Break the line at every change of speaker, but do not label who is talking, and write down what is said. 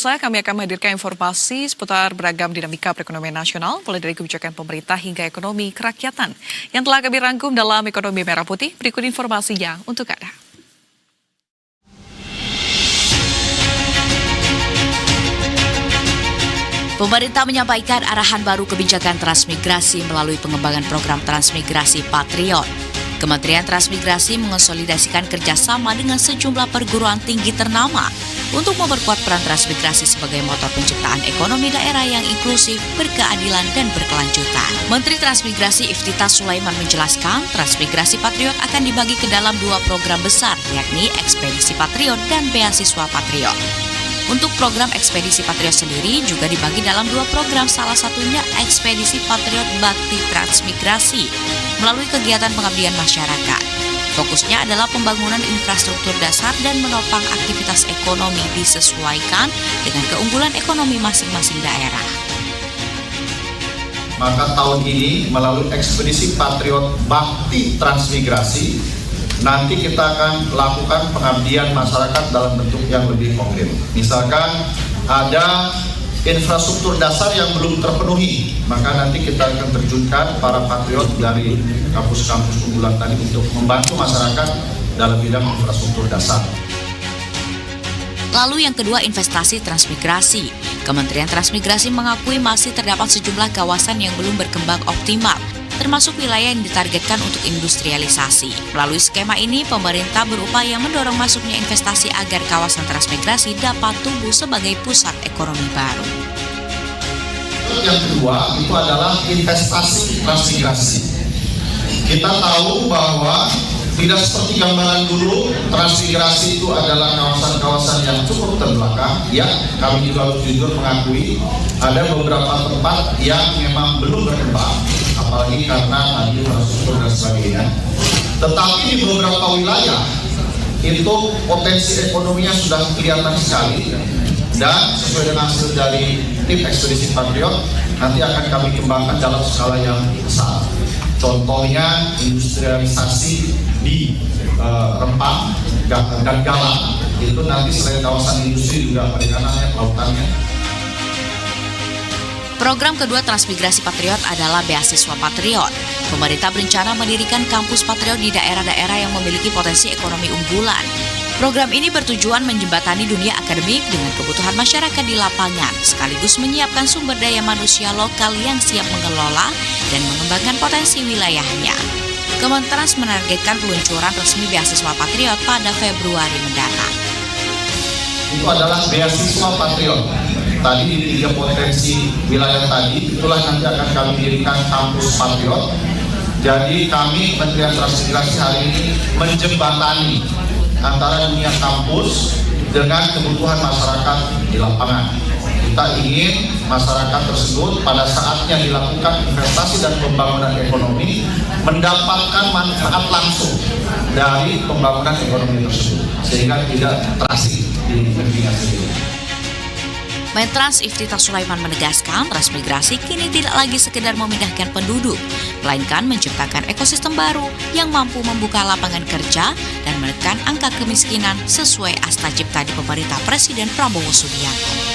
Kami akan menghadirkan informasi seputar beragam dinamika perekonomian nasional, mulai dari kebijakan pemerintah hingga ekonomi kerakyatan yang telah kami rangkum dalam Ekonomi Merah Putih. Berikut informasinya untuk Anda.
Pemerintah menyampaikan arahan baru kebijakan transmigrasi melalui pengembangan program Transmigrasi Patriot. Kementerian Transmigrasi mengonsolidasikan kerjasama dengan sejumlah perguruan tinggi ternama untuk memperkuat peran transmigrasi sebagai motor penciptaan ekonomi daerah yang inklusif, berkeadilan, dan berkelanjutan. Menteri Transmigrasi Iftitah Sulaiman menjelaskan, Transmigrasi Patriot akan dibagi ke dalam dua program besar, yakni Ekspedisi Patriot dan Beasiswa Patriot. Untuk program Ekspedisi Patriot sendiri juga dibagi dalam dua program, salah satunya Ekspedisi Patriot Bakti Transmigrasi melalui kegiatan pengabdian masyarakat. Fokusnya adalah pembangunan infrastruktur dasar dan menopang aktivitas ekonomi disesuaikan dengan keunggulan ekonomi masing-masing daerah.
Maka tahun ini melalui Ekspedisi Patriot Bakti Transmigrasi nanti kita akan lakukan pengabdian masyarakat dalam bentuk yang lebih konkret. Misalkan ada infrastruktur dasar yang belum terpenuhi, maka nanti kita akan terjunkan para patriot dari kampus-kampus unggulan tadi untuk membantu masyarakat dalam bidang infrastruktur dasar.
Lalu yang kedua, investasi transmigrasi. Kementerian Transmigrasi mengakui masih terdapat sejumlah kawasan yang belum berkembang optimal, termasuk wilayah yang ditargetkan untuk industrialisasi. Melalui skema ini, pemerintah berupaya mendorong masuknya investasi agar kawasan transmigrasi dapat tumbuh sebagai pusat ekonomi baru.
Yang kedua itu adalah investasi transmigrasi. Kita tahu bahwa tidak seperti gambaran dulu, transmigrasi itu adalah kawasan-kawasan yang cukup terbelakang. Ya, kami juga harus jujur mengakui ada beberapa tempat yang memang belum berkembang, apalagi karena tadi infrastruktur dan sebagainya. Tetapi di beberapa wilayah itu potensi ekonominya sudah kelihatan sekali, dan sesuai dengan hasil dari tim Ekspedisi Patriot nanti akan kami kembangkan dalam skala yang besar. Contohnya industrialisasi di Rempang dan Galang, itu nanti selain kawasan industri juga perikanannya, kelautannya.
Program kedua Transmigrasi Patriot adalah Beasiswa Patriot. Pemerintah berencana mendirikan kampus Patriot di daerah-daerah yang memiliki potensi ekonomi unggulan. Program ini bertujuan menjembatani dunia akademik dengan kebutuhan masyarakat di lapangan, sekaligus menyiapkan sumber daya manusia lokal yang siap mengelola dan mengembangkan potensi wilayahnya. Kementrans menargetkan peluncuran resmi Beasiswa Patriot pada Februari mendatang.
Itu adalah Beasiswa Patriot. Tadi di 3 potensi wilayah tadi, itulah nanti akan kami dirikan kampus Patriot. Jadi kami Kementerian Transmigrasi hari ini menjembatani antara dunia kampus dengan kebutuhan masyarakat di lapangan. Kita ingin masyarakat tersebut pada saatnya dilakukan investasi dan pembangunan ekonomi mendapatkan manfaat langsung dari pembangunan ekonomi tersebut, sehingga tidak terasing di negerinya sendiri.
Mentrans Iftitah Sulaiman menegaskan, transmigrasi kini tidak lagi sekedar memindahkan penduduk, melainkan menciptakan ekosistem baru yang mampu membuka lapangan kerja dan menekan angka kemiskinan sesuai Asta Cipta di pemerintah Presiden Prabowo Subianto.